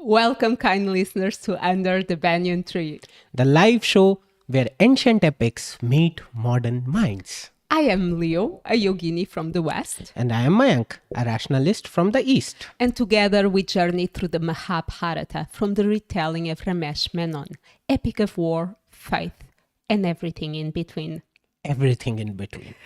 Welcome, kind listeners, to Under the Banyan Tree. The live show where ancient epics meet modern minds. I am Leo, a yogini from the West. And I am Mayank, a rationalist from the East. And together we journey through the Mahabharata from the retelling of Ramesh Menon, epic of war, faith, and everything in between. Everything in between.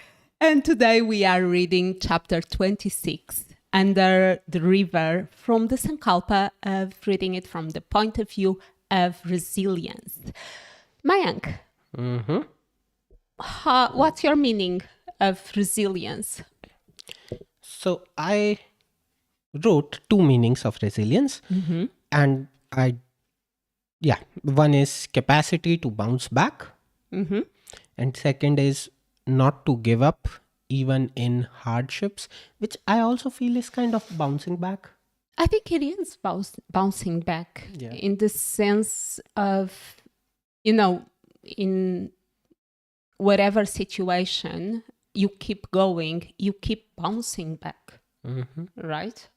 And today we are reading chapter 26, Under the River, from the Sankalpa of reading it from the point of view of resilience. Mayank, what's your meaning of resilience? So I wrote two meanings of resilience. And one is capacity to bounce back. And second is not to give up even in hardships, which I also feel is kind of bouncing back. I think it is bouncing back in the sense of, in whatever situation, you keep going, you keep bouncing back, right?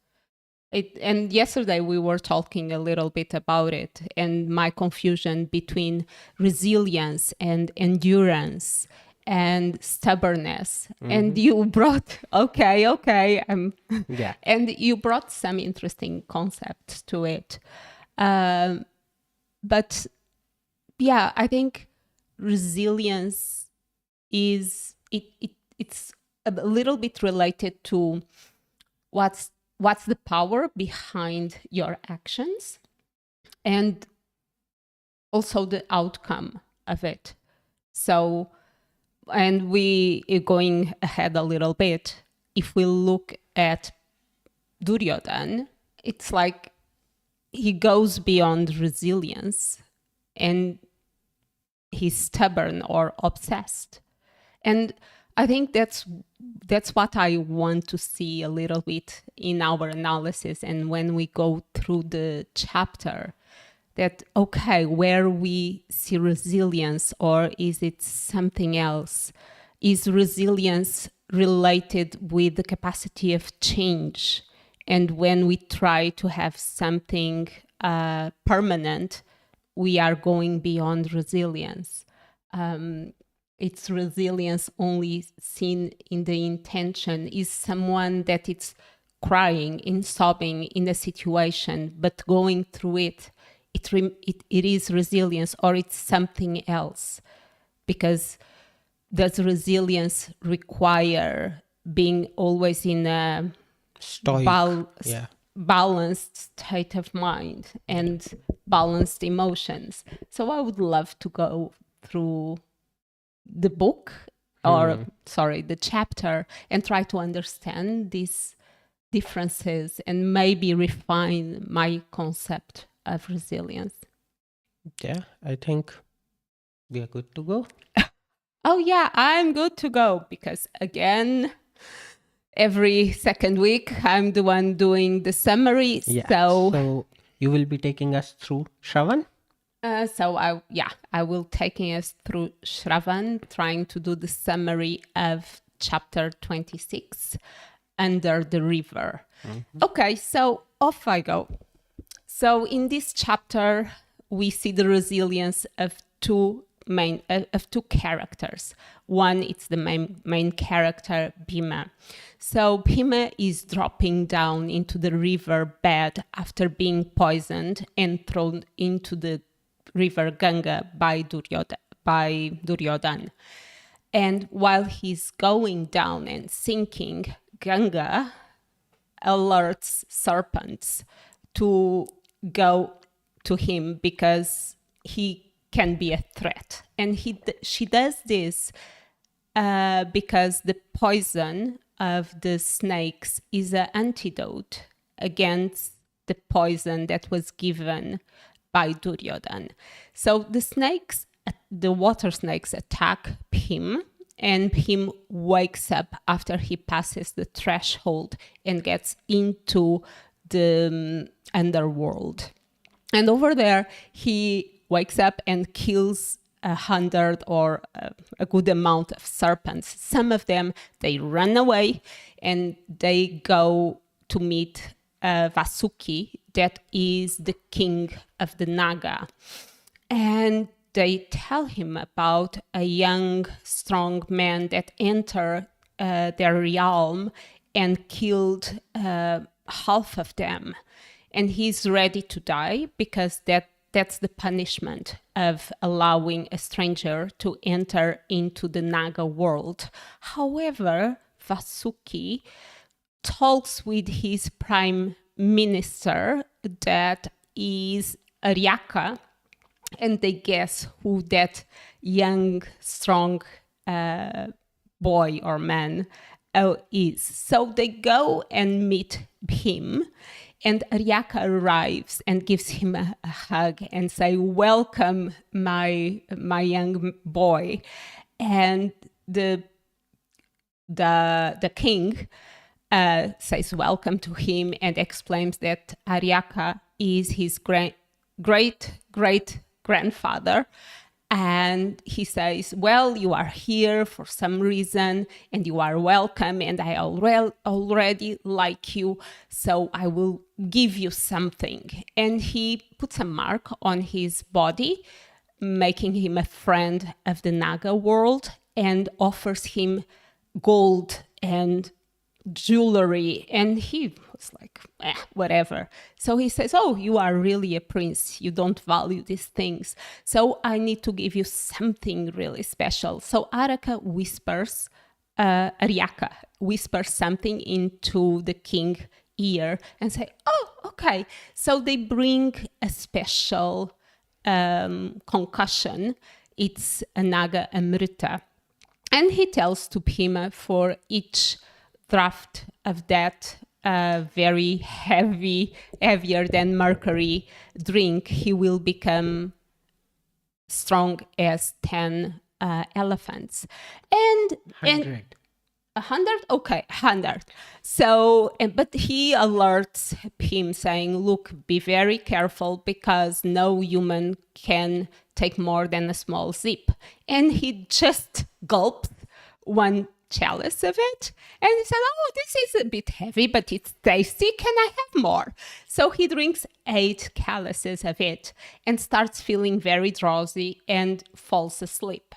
And yesterday we were talking a little bit about it and my confusion between resilience and endurance and stubbornness. And you brought, and you brought some interesting concepts to it. But yeah, I think resilience is, it's a little bit related to what's the power behind your actions and also the outcome of it. So, and we going ahead a little bit, if we look at Duryodhan, it's like he goes beyond resilience and he's stubborn or obsessed. And I think that's what I want to see a little bit in our analysis. And when we go through the chapter, that, where we see resilience, or is it something else? Is resilience related with the capacity of change? And when we try to have something permanent, we are going beyond resilience. It's resilience only seen in the intention, is someone that it's crying, in sobbing in a situation, but going through it, it is resilience, or it's something else. Because does resilience require being always in a stoic, balanced state of mind and balanced emotions? So I would love to go through the book, the chapter, and try to understand these differences and maybe refine my concept of resilience. Yeah, I think we are good to go. Oh yeah, I'm good to go, because again, every second week I'm the one doing the summary. Yeah. So you will be taking us through Shravan? I will taking us through Shravan, trying to do the summary of chapter 26, Under the River. Okay, so off I go. So in this chapter, we see the resilience of two characters. One, it's the main character, Bheema. So Bheema is dropping down into the river bed after being poisoned and thrown into the river Ganga by Duryodhan. And while he's going down and sinking, Ganga alerts serpents to go to him because he can be a threat. And she does this because the poison of the snakes is an antidote against the poison that was given by Duryodhan. So the water snakes attack Bheema, and Bheema wakes up after he passes the threshold and gets into the underworld. And over there, he wakes up and kills 100 or a good amount of serpents. Some of them, they run away and they go to meet Vasuki, that is the king of the Naga. And they tell him about a young, strong man that entered their realm and killed half of them. And he's ready to die because that's the punishment of allowing a stranger to enter into the Naga world. However, Vasuki talks with his prime minister, that is Aryaka, and they guess who that young, strong boy or man is. So they go and meet him, and Aryaka arrives and gives him a hug and say, "Welcome, my young boy." And the king says welcome to him and explains that Aryaka is his great grandfather. And he says, well, you are here for some reason and you are welcome, and I already like you, so I will give you something. And he puts a mark on his body, making him a friend of the Naga world, and offers him gold and jewelry. And he was like, whatever. So he says, oh, you are really a prince, you don't value these things, so I need to give you something really special. So Aryaka whispers something into the king's ear and say, oh, okay. So they bring a special concussion. It's a Naga Amrita. And he tells to Bheema, for each draft of that very heavier than mercury drink, he will become strong as 10 elephants. And 100. 100? Okay, 100. So, but he alerts him saying, look, be very careful because no human can take more than a small sip. And he just gulps one chalice of it, and he said, oh, this is a bit heavy, but it's tasty, can I have more? So he drinks 8 chalices of it and starts feeling very drowsy and falls asleep.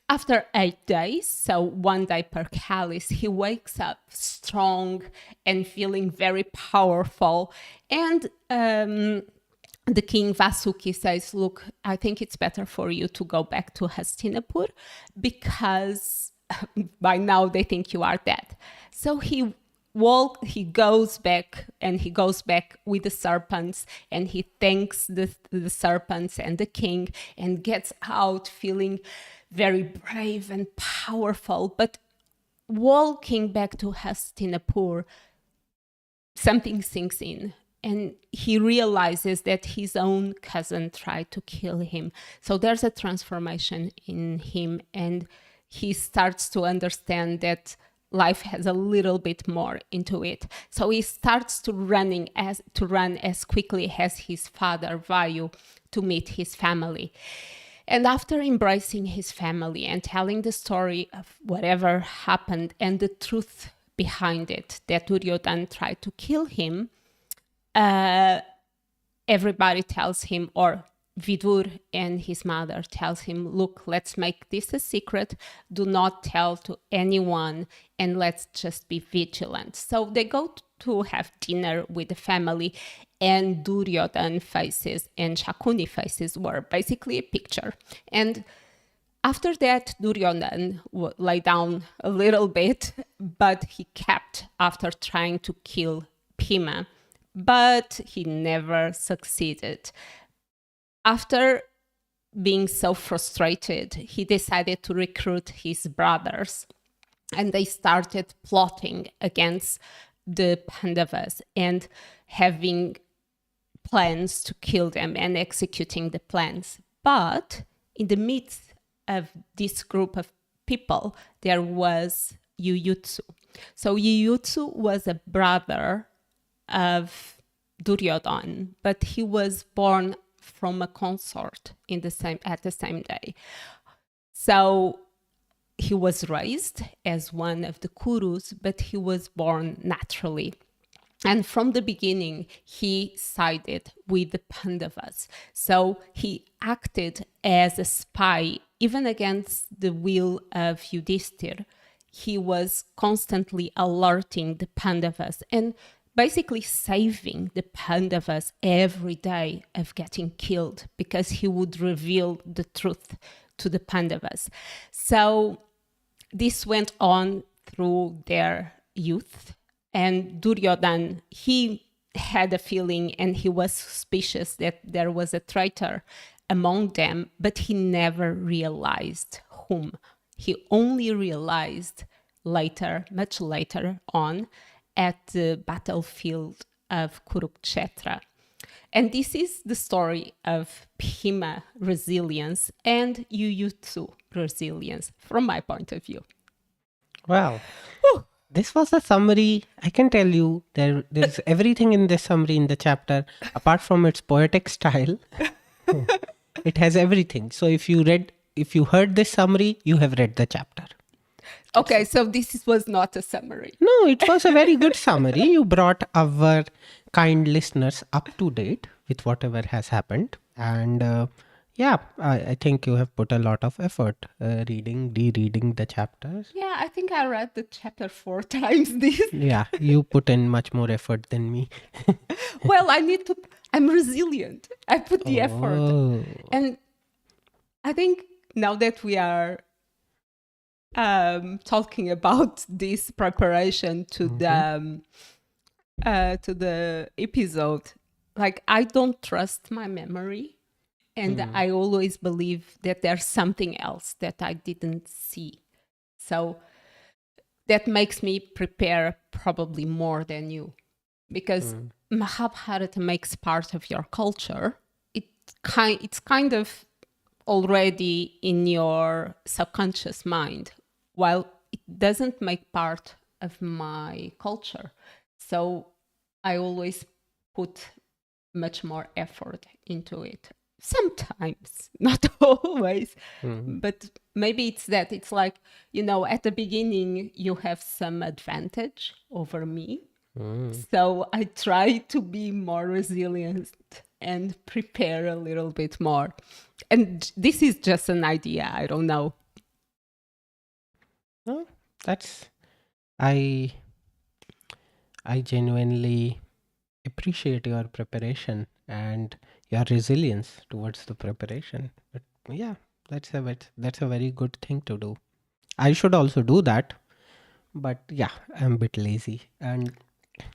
After 8 days, so 1 day per chalice, he wakes up strong and feeling very powerful. And the king Vasuki says, look, I think it's better for you to go back to Hastinapur because by now they think you are dead. So he goes back with the serpents, and he thanks the serpents and the king, and gets out feeling very brave and powerful. But walking back to Hastinapur, something sinks in, and he realizes that his own cousin tried to kill him. So there's a transformation in him, and he starts to understand that life has a little bit more into it. So he starts to run as quickly as his father Vayu to meet his family. And after embracing his family and telling the story of whatever happened and the truth behind it, that Duryodhana tried to kill him, everybody tells him, or Vidur and his mother tells him, look, let's make this a secret. Do not tell to anyone, and let's just be vigilant. So they go to have dinner with the family, and Duryodhana faces and Shakuni faces were basically a picture. And after that, Duryodhana lay down a little bit, but he kept after trying to kill Bheema, but he never succeeded. After being so frustrated, he decided to recruit his brothers, and they started plotting against the Pandavas and having plans to kill them and executing the plans. But in the midst of this group of people, there was Yuyutsu. So Yuyutsu was a brother of Duryodhana, but he was born from a consort at the same day. So he was raised as one of the Kurus, but he was born naturally. And from the beginning, he sided with the Pandavas. So he acted as a spy, even against the will of Yudhishthir. He was constantly alerting the Pandavas and basically saving the Pandavas every day of getting killed because he would reveal the truth to the Pandavas. So this went on through their youth. And Duryodhan, he had a feeling and he was suspicious that there was a traitor among them, but he never realized whom. He only realized later, much later on, at the battlefield of Kurukshetra. And this is the story of Bhima resilience and Jujutsu resilience from my point of view. Wow. This was a summary. I can tell you there's everything in this summary in the chapter. Apart from its poetic style, it has everything. So if you heard this summary, you have read the chapter. Okay, so this was not a summary. No, it was a very good summary. You brought our kind listeners up to date with whatever has happened. And yeah, I think you have put a lot of effort rereading the chapters. Yeah, I think I read the chapter 4 times this. Yeah, you put in much more effort than me. Well, I'm resilient. I put the effort. Oh. And I think now that we are talking about this preparation to the episode, like I don't trust my memory, and I always believe that there's something else that I didn't see. So that makes me prepare probably more than you, because Mahabharata makes part of your culture. It's kind of already in your subconscious mind, while it doesn't make part of my culture. So I always put much more effort into it. Sometimes, not always, but maybe it's that it's like, at the beginning you have some advantage over me. So I try to be more resilient and prepare a little bit more. And this is just an idea. I don't know. No, that's I genuinely appreciate your preparation and your resilience towards the preparation. But yeah, that's a very good thing to do. I should also do that, but yeah, I'm a bit lazy, and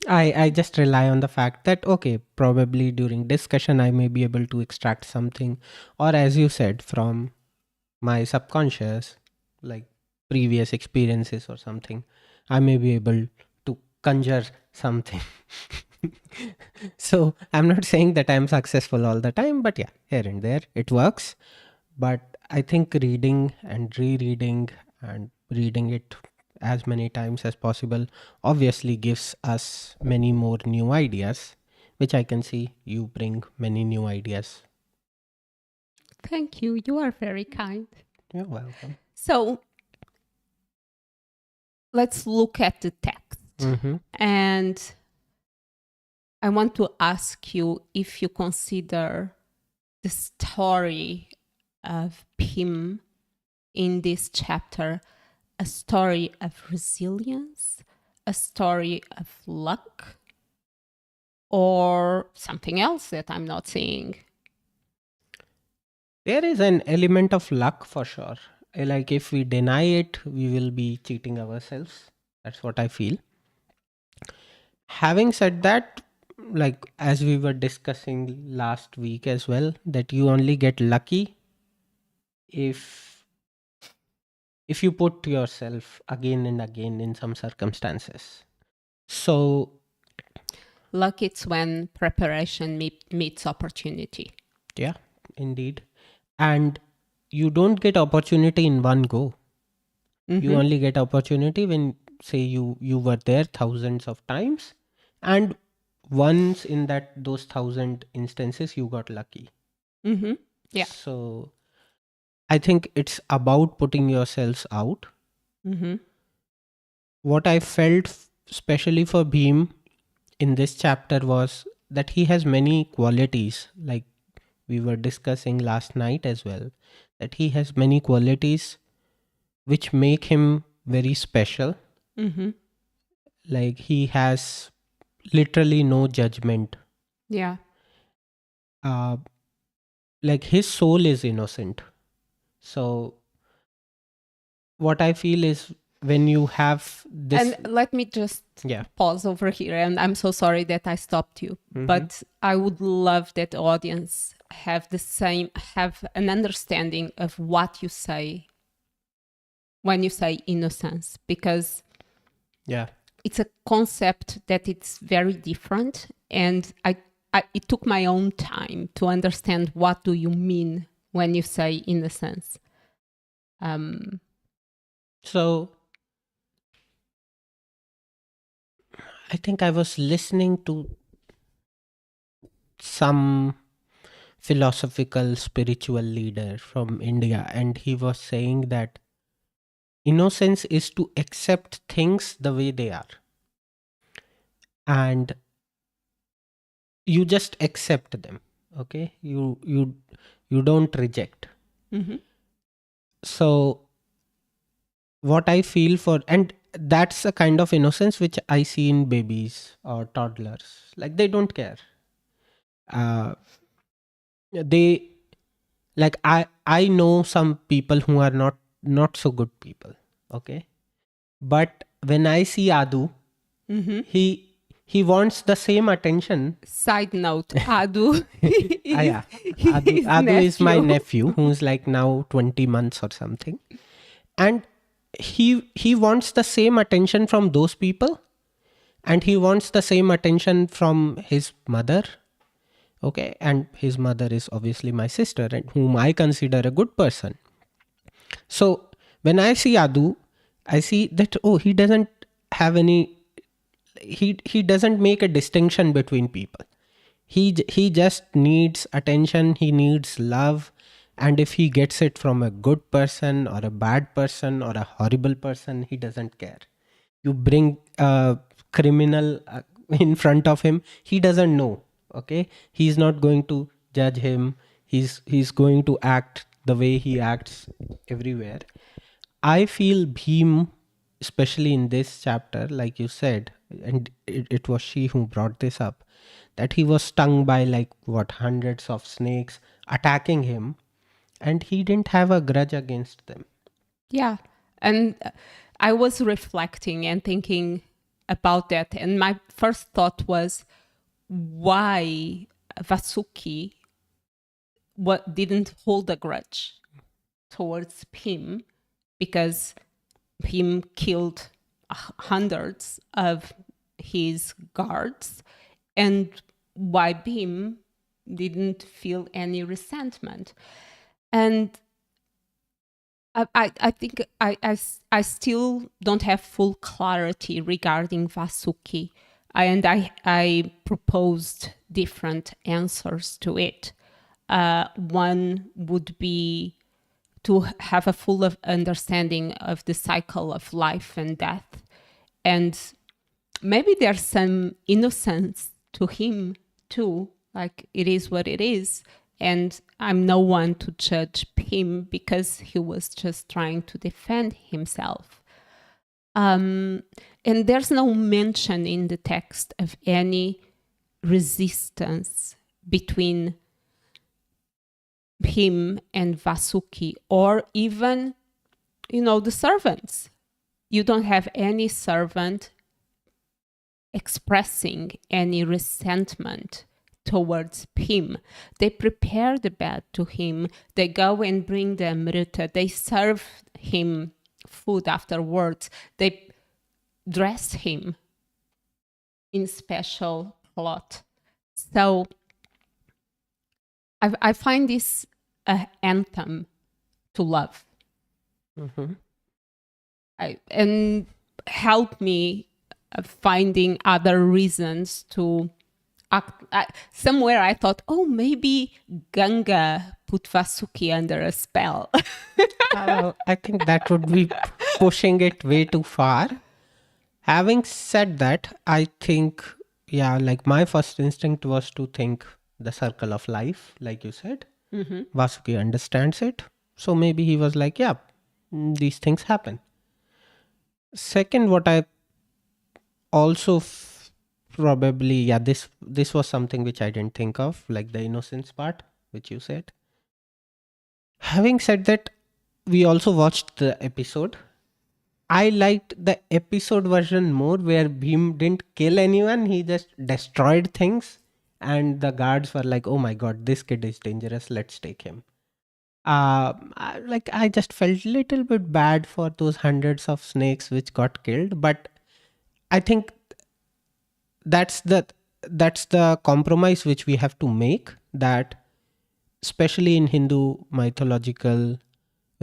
I just rely on the fact that okay, probably during discussion I may be able to extract something, or as you said, from my subconscious, like previous experiences or something, I may be able to conjure something. So I'm not saying that I'm successful all the time, but yeah, here and there it works. But I think reading and rereading and reading it as many times as possible obviously gives us many more new ideas, which I can see you bring many new ideas. Thank you. You are very kind. You're welcome. So let's look at the text. And I want to ask you if you consider the story of Pim in this chapter a story of resilience, a story of luck, or something else that I'm not seeing. There is an element of luck for sure. Like if we deny it, we will be cheating ourselves. That's what I feel. Having said that, like as we were discussing last week as well, that you only get lucky if you put yourself again and again in some circumstances. So Luck, it's when preparation meets opportunity. yeah, indeed. And you don't get opportunity in one go. You only get opportunity when say you were there thousands of times, and once in those 1,000 instances you got lucky. Yeah. So I think it's about putting yourselves out. What I felt, especially for Bheem, in this chapter was that he has many qualities, like we were discussing last night as well, that he has many qualities which make him very special. Mm-hmm. Like he has literally no judgment. Yeah. Uh, like his soul is innocent. So what I feel is when you have this, And let me just yeah. pause over here. And I'm so sorry that I stopped you. Mhm. But I would love that the audience have an understanding of what you say when you say innocence, because Yeah. it's a concept that it's very different. And it took my own time to understand what do you mean when you say innocence. So I think I was listening to some philosophical spiritual leader from India, and he was saying that innocence is to accept things the way they are, and you just accept them. Okay, you don't reject. Mm-hmm. So what I feel for, and that's a kind of innocence which I see in babies or toddlers, like they don't care. They, like I know some people who are not so good people, okay, but when I see Adu, Mm-hmm. he wants the same attention. Side note, Adu Yeah, is his Adu is my nephew. nephew who's like now 20 months or something, and he wants the same attention from those people, and he wants the same attention from his mother. Okay, and his mother is obviously my sister, and whom I consider a good person. So when I see Adu, I see that, oh, he doesn't have any, he doesn't make a distinction between people. He just needs attention, he needs love, and if he gets it from a good person or a bad person or a horrible person, he doesn't care. You bring a criminal in front of him, he doesn't know. Okay, he's not going to judge him. He's going to act the way he acts everywhere. I feel Bheem, especially in this chapter, like you said, and it was she who brought this up, that he was stung by like what, hundreds of snakes attacking him, and he didn't have a grudge against them. Yeah. And I was reflecting and thinking about that. And my first thought was why Vasuki didn't hold a grudge towards him, because him killed hundreds of his guards, and why Bhim didn't feel any resentment. And I think I still don't have full clarity regarding Vasuki, and I proposed different answers to it. One would be to have a full understanding of the cycle of life and death, and maybe there's some innocence to him too, like it is what it is, and I'm no one to judge him because he was just trying to defend himself. And there's no mention in the text of any resistance between him and Vasuki, or even, the servants. You don't have any servant expressing any resentment towards him. They prepare the bed to him. They go and bring the amrita. They serve him food afterwards. They dress him in special cloth. So I find this an anthem to love. Mm-hmm. And help me finding other reasons to act. Somewhere I thought, oh, maybe Ganga put Vasuki under a spell. I think that would be pushing it way too far. Having said that, I think yeah, like my first instinct was to think the circle of life, like you said. Mm-hmm. Vasuki understands it. So maybe he was like, yeah, these things happen. Second, what I also probably, yeah, this was something which I didn't think of, like the innocence part, which you said. Having said that, we also watched the episode. I liked the episode version more where Bhim didn't kill anyone, he just destroyed things. And the guards were like, oh my god, this kid is dangerous, let's take him. Like I just felt a little bit bad for those hundreds of snakes which got killed, but I think that's the that's the compromise which we have to make, that especially in Hindu mythological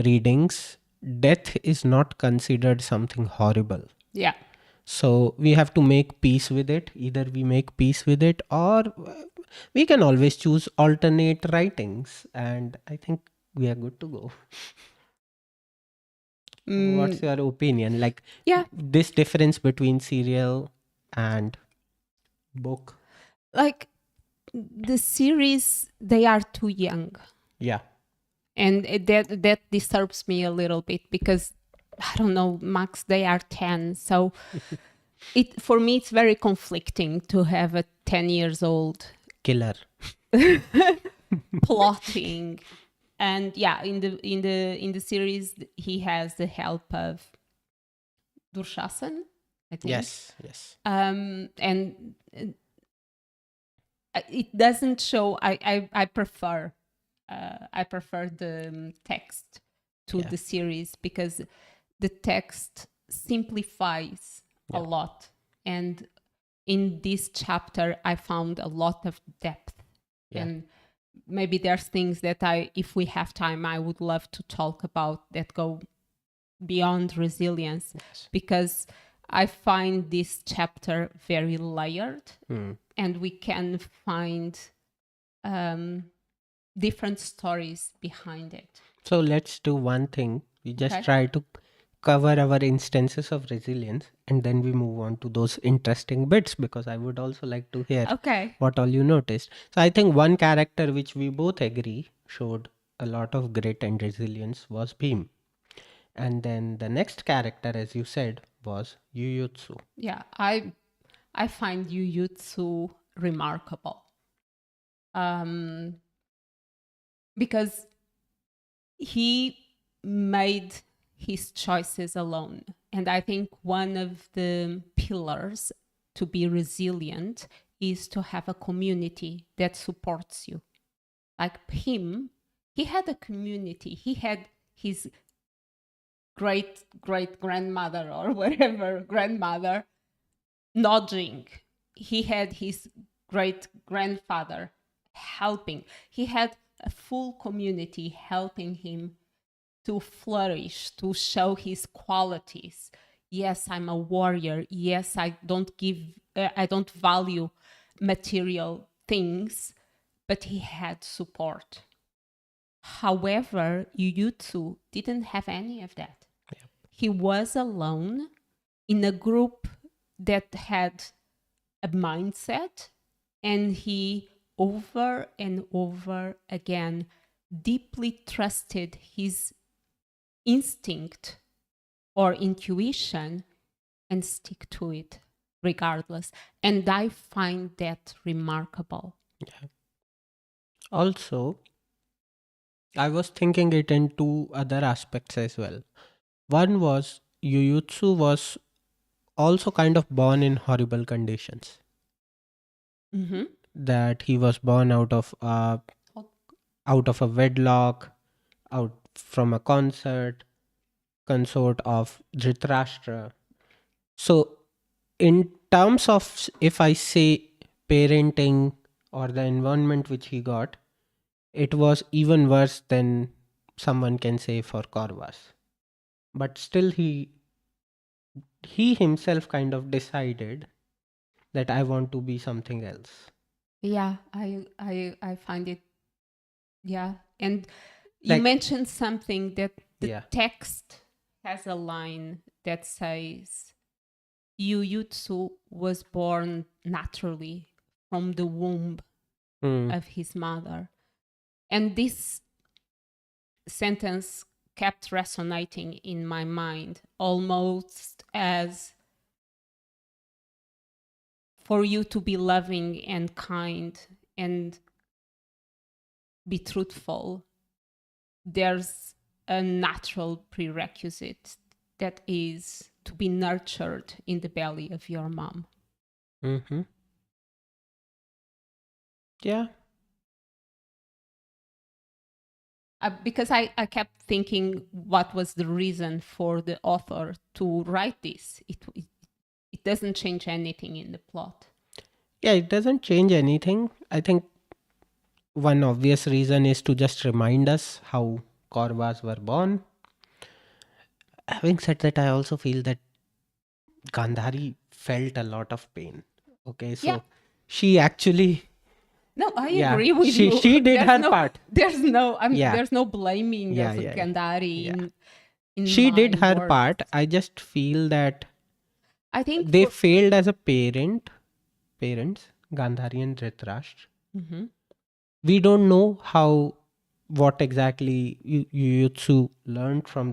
readings, death is not considered something horrible. Yeah. So we have to make peace with it. Either we make peace with it, or we can always choose alternate writings. And I think we are good to go. What's Mm, your opinion? Like yeah. this difference between serial and book? Like the series, they are too young. Yeah. And that disturbs me a little bit because I don't know, max they are 10. So it for me it's very conflicting to have a 10 years old Killer. plotting. And yeah, in the series he has the help of Durshasan, I think. Yes. Yes. And it doesn't show. I prefer the text to Yeah. the series because the text simplifies a Yeah. lot, and in this chapter I found a lot of depth. Yeah. And maybe there's things that if we have time, I would love to talk about that go beyond resilience, Yes. because I find this chapter very layered, and we can find different stories behind it. So let's do one thing. We just Okay. try to cover our instances of resilience, and then we move on to those interesting bits, because I would also like to hear Okay. what all you noticed. So I think one character which we both agree showed a lot of grit and resilience was Bhim. And then the next character, as you said, was Yuyutsu. Yeah, I find Jujutsu remarkable, because he made his choices alone. And I think one of the pillars to be resilient is to have a community that supports you. Like him, he had a community. He had his great grandmother or whatever grandmother nudging. He had his great grandfather helping. He had a full community helping him to flourish, to show his qualities. Yes, I'm a warrior. Yes, I don't value material things, but he had support. However, Jujutsu didn't have any of that. Yeah. He was alone in a group that had a mindset, and he over and over again deeply trusted his instinct or intuition and stick to it regardless. And I find that remarkable. Yeah. Also, I was thinking it in two other aspects as well. One was Yuyutsu was also kind of born in horrible conditions. Mm-hmm. That he was born out of a wedlock, out from a consort of Dhritarashtra. So, in terms of, if I say parenting or the environment which he got, it was even worse than someone can say for Kauravas. But still, he himself kind of decided that I want to be something else. Yeah, I find it. Yeah, and you Like, mentioned something that the yeah, text has a line that says, Yuyutsu was born naturally from the womb Hmm. of his mother. And this sentence kept resonating in my mind almost as for you to be loving and kind and be truthful, there's a natural prerequisite that is to be nurtured in the belly of your mom. Mm-hmm. Yeah. Because I kept thinking what was the reason for the author to write this. It doesn't change anything in the plot. Yeah, it doesn't change anything. I think one obvious reason is to just remind us how Kauravas were born. Having said that, I also feel that Gandhari felt a lot of pain. Okay, Yeah, so she actually, no, I yeah, agree with she you. she did her part. Yeah, There's no blaming of yeah, yeah, Gandhari yeah. in She did my her words. part. I just feel that I think they for failed as a parents, Gandhari and Dhritarashtra. Mhm. We don't know how, what exactly Yuyutsu learned from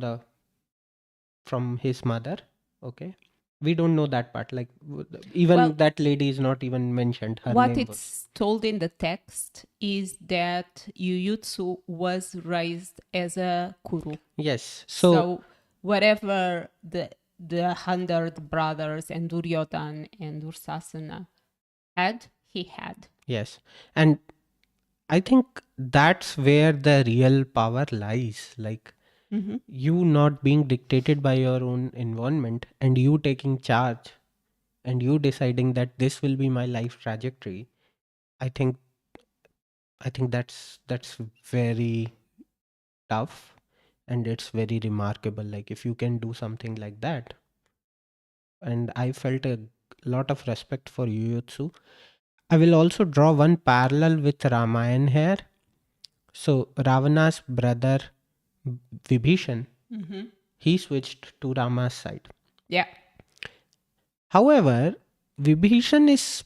his mother. Okay, we don't know that part. Like Well, even that lady is not even mentioned. Her what name was. it's told in the text is that Yuyutsu was raised as a kuru. Yes. So So whatever the 100 brothers and Duryodhan and Dursasana had, he had. yes, and I think that's where the real power lies. Like Mhm. you not being dictated by your own environment and you taking charge and you deciding that this will be my life trajectory. I think that's very tough and it's very remarkable. Like if you can do something like that, and I felt a lot of respect for Jujutsu. I will also draw one parallel with Ramayana here. So Ravana's brother Vibhishan, Mhm. he switched to Rama's side. Yeah. However, Vibhishan is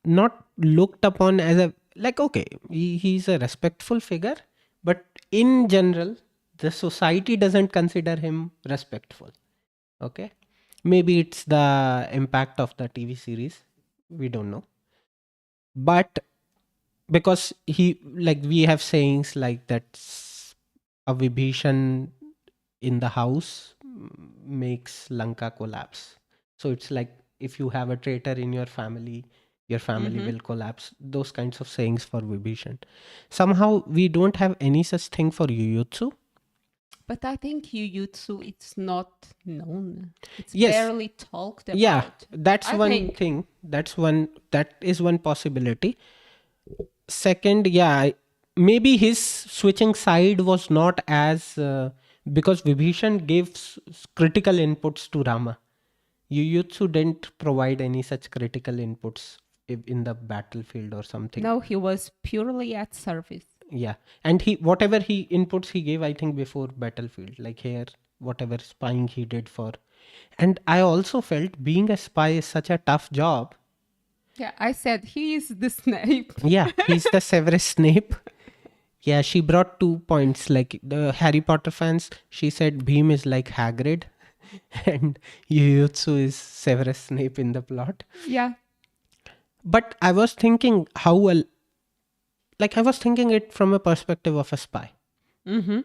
not looked upon as a, like, okay, he's a respectful figure, but in general the society doesn't consider him respectful. Okay, maybe it's the impact of the TV series, we don't know. But because he, like, we have sayings like that, a Vibhishan in the house makes Lanka collapse. So it's like if you have a traitor in your family Mhm. will collapse. Those kinds of sayings for Vibhishan. Somehow we don't have any such thing for Jujutsu. But I think Jujutsu, it's not known. It's Yes, barely talked yeah, about. that's I one think. thing. That is one possibility. Second, yeah, maybe his switching side was not as because Vibhishan gave critical inputs to Rama. Jujutsu didn't provide any such critical inputs in the battlefield or something. No, he was purely at service. Yeah, and he, whatever he inputs he gave, I think before battlefield, like here, whatever spying he did for. And I also felt being a spy is such a tough job. Yeah, I said he is the Snape. Yeah, he's the Severus Snape. Yeah, she brought 2 points. Like the Harry Potter fans, she said Bheem is like Hagrid, and Jujutsu is Severus Snape in the plot. Yeah. But I was thinking like I was thinking it from a perspective of a spy. Mm-hmm.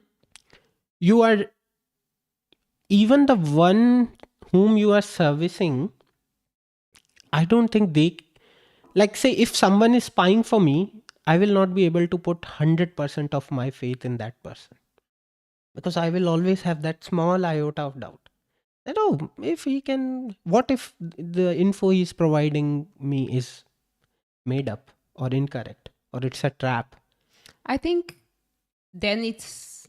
You are even the one whom you are servicing. I don't think they, like, say if someone is spying for me, I will not be able to put 100% of my faith in that person because I will always have that small iota of doubt. That, oh, if he can, what if the info he's providing me is made up or incorrect or it's a trap? I think then it's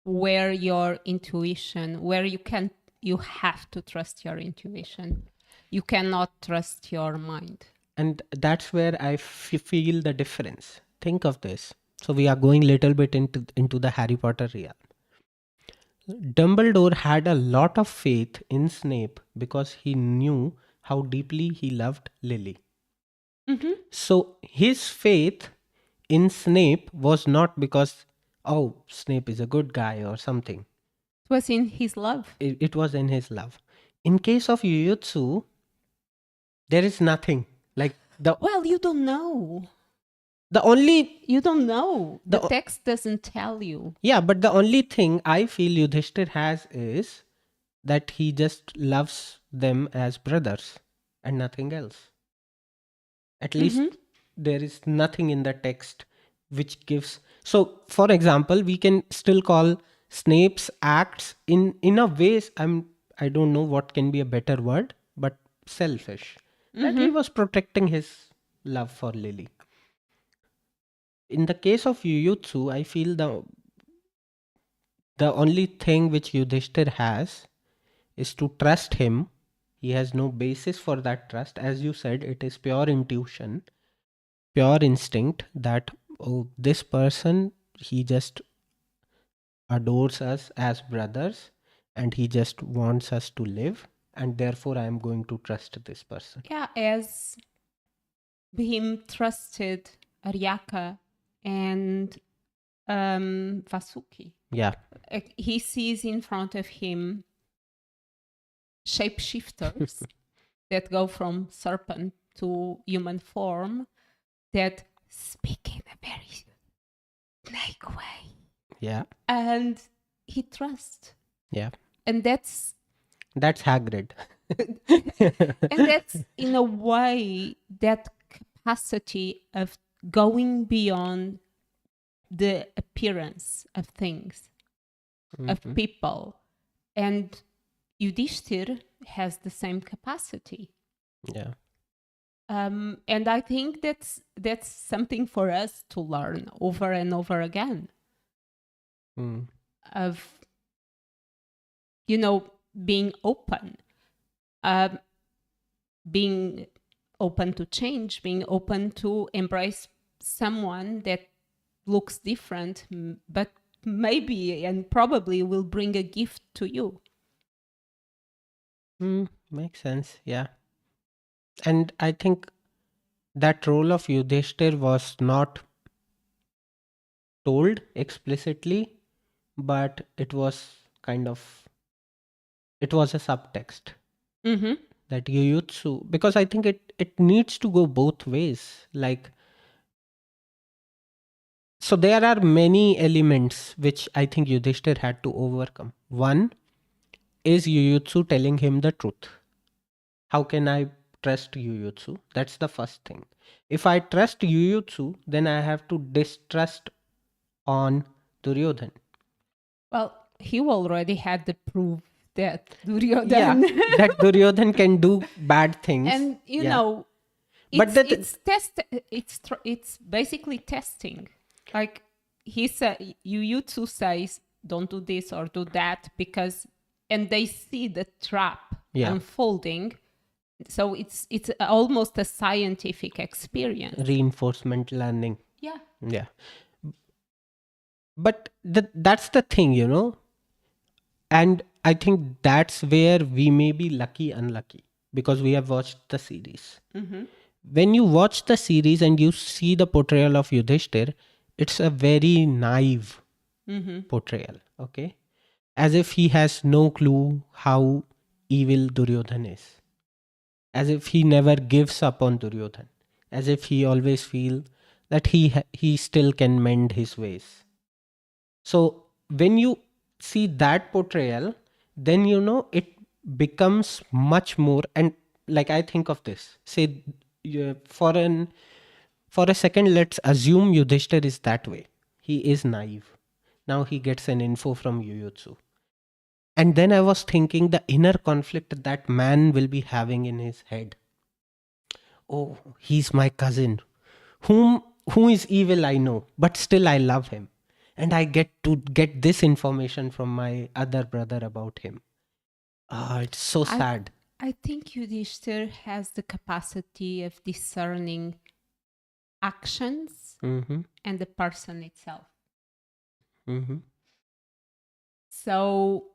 where your intuition, where you have to trust your intuition. You cannot trust your mind. And that's where I feel the difference. Think of this. So we are going little bit into the Harry Potter realm. Dumbledore had a lot of faith in Snape because he knew how deeply he loved Lily. Mm-hmm. So his faith in Snape was not because, oh, Snape is a good guy or something. It was in his love. It was in his love. In case of Jujutsu, there is nothing. Like Well, you don't know. the only You don't know. The the text doesn't tell you. yeah, but the only thing I feel Yudhishthir has is that he just loves them as brothers and nothing else. At least Mm-hmm. there is nothing in the text which gives. So, for example, we can still call Snape's acts in a ways. I don't know what can be a better word, but selfish. That Mm-hmm. he was protecting his love for Lily. In the case of Jujutsu, I feel the only thing which Yudhishthir has is to trust him. He has no basis for that trust. As you said, it is pure intuition, pure instinct that, oh, this person, he just adores us as brothers and he just wants us to live. And therefore, I am going to trust this person. Yeah, as Bhim trusted Aryaka and Vasuki. Yeah. He sees in front of him shapeshifters that go from serpent to human form that speak in a very snake way. Yeah. And he trusts. Yeah. And that's Hagrid. and that's in a way that capacity of going beyond the appearance of things, of Mhm. people. And Yudhishthir has the same capacity. Yeah. And I think that's something for us to learn over and over again Mm. of, being open, being open to change, being open to embrace someone that looks different, but maybe and probably will bring a gift to you. Makes sense. Yeah. And I think that role of Yudhishthir was not told explicitly, but it was kind of, it was a subtext Mm-hmm. that Jujutsu, because I think it needs to go both ways. Like, so there are many elements which I think Yudhishthir had to overcome. One is Jujutsu telling him the truth. How can I trust Jujutsu? That's the first thing. If I trust Jujutsu, then I have to distrust on Duryodhan. Well, he already had the proof that Yeah, Duryodhan, that Duryodhan can do bad things. and Yeah, but it's that it's test it's basically testing. Like he said, Yuyutsu says, don't do this or do that because, and they see the trap yeah, unfolding. So it's almost a scientific experience. reinforcement learning. Yeah. Yeah, but that's the thing, and I think that's where we may be lucky, unlucky, because we have watched the series. Mm-hmm. When you watch the series and you see the portrayal of Yudhishthir, it's a very naive Mm-hmm. portrayal, okay? As if he has no clue how evil Duryodhan is. As if he never gives up on Duryodhan. As if he always feel that he still can mend his ways. So when you see that portrayal, then it becomes much more. And like, I think of this. Say, for a second, let's assume Yudhishthir is that way. He is naive. Now he gets an info from Jujutsu. And then I was thinking the inner conflict that man will be having in his head. Oh, he's my cousin, whom who is evil I know, but still I love him. And I get to get this information from my other brother about him. Ah, it's so I sad. I think Yudhishthir has the capacity of discerning actions Mm-hmm. and the person itself. Mm-hmm. So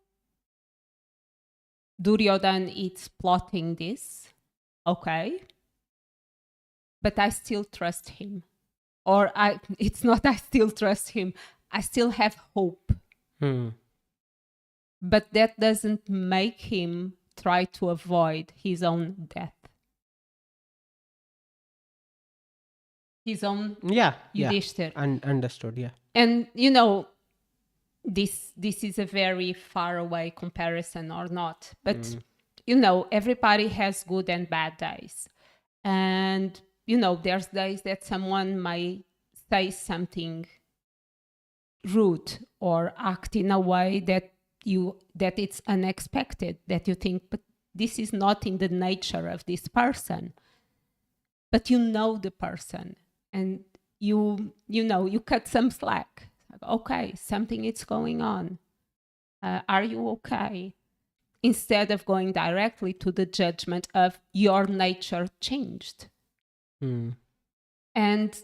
Duryodhan is plotting this. Okay. But I still trust him. Or it's not I still trust him. I still have hope. Hmm. But that doesn't make him try to avoid his own death. His own Yeah. Yudhishthir. Understood. Yeah. And this is a very far away comparison or not, but everybody has good and bad days. And there's days that someone might say something rude or act in a way that it's unexpected, that you think, but this is not in the nature of this person. But the person, and you cut some slack. Okay, something is going on. Are you okay? Instead of going directly to the judgment of your nature changed. Hmm. And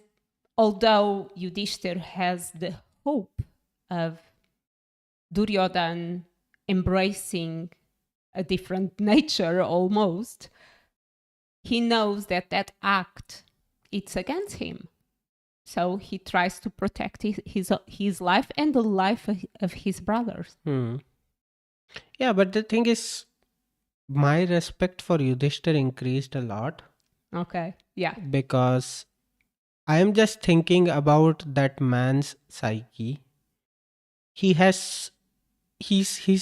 although Yudhishthir has the hope of Duryodhan embracing a different nature almost, he knows that act, it's against him. So he tries to protect his life and the life of his brothers. Hmm. Yeah, but the thing is, my respect for Yudhishthir increased a lot Okay. Yeah. because I am just thinking about that man's psyche. He's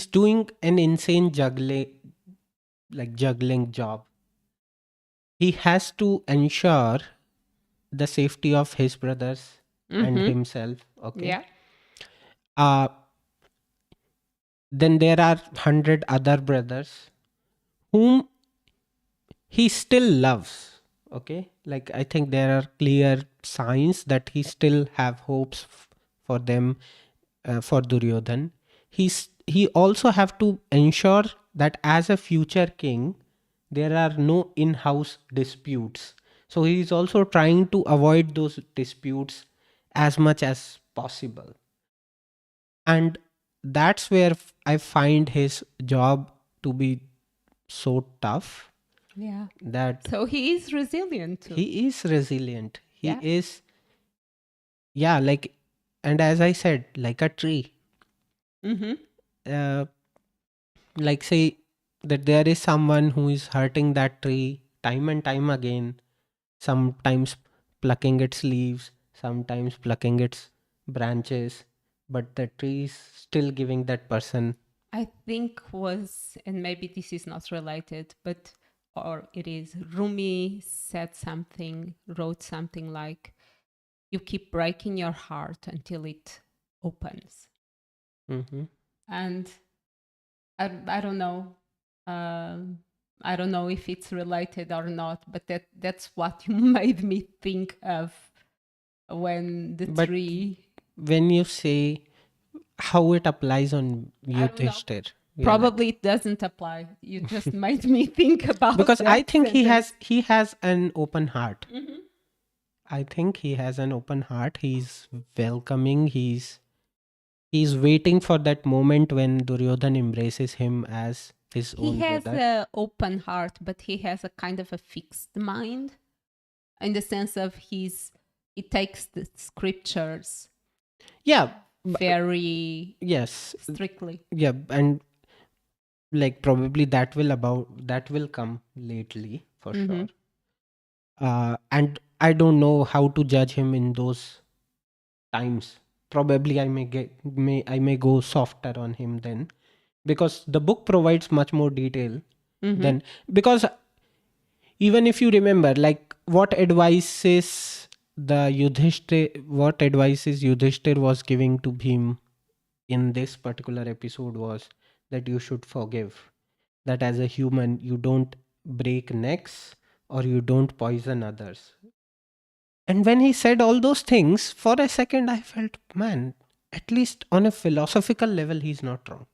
doing an insane juggling job. He has to ensure the safety of his brothers and Mm-hmm. himself. Okay. Yeah. Uh then there are 100 other brothers whom he still loves. Okay, like I think there are clear signs that he still have hopes for them, for Duryodhan. He also have to ensure that as a future king there are no in-house disputes, so he is also trying to avoid those disputes as much as possible. And that's where I find his job to be so tough, Yeah. that So he is resilient too. he is resilient. He Yeah. is, yeah, like, and as I said, like a tree. Mm-hmm. Uh, like, say that there is someone who is hurting that tree time and time again, sometimes plucking its leaves, sometimes plucking its branches, but the tree is still giving that person. I think and maybe this is not related, but, or it is, Rumi wrote something like, you keep breaking your heart until it opens. Mm-hmm. And I don't know. Um, I don't know if it's related or not, but that's what you made me think of when the But tree. when you say how it applies on I don't know. Yudhishthir, yeah, like, Probably it doesn't apply. You just made me think about because I that think sentence. he has an open heart. Mm-hmm. I think he has an open heart. He's welcoming. He's waiting for that moment when Duryodhan embraces him as his He own has brother. an open heart, but he has a kind of a fixed mind, in the sense of he takes the scriptures Yeah. very Yes. strictly. Yeah, and like probably that will come lately for Mm-hmm. sure. And I don't know how to judge him in those times. Probably I may go softer on him then, because the book provides much more detail Mm-hmm. than, because even if you remember, like, what advices Yudhishthir was giving to Bhim in this particular episode was that you should forgive, that as a human you don't break necks or you don't poison others. And when he said all those things, for a second I felt, man, at least on a philosophical level he's not wrong.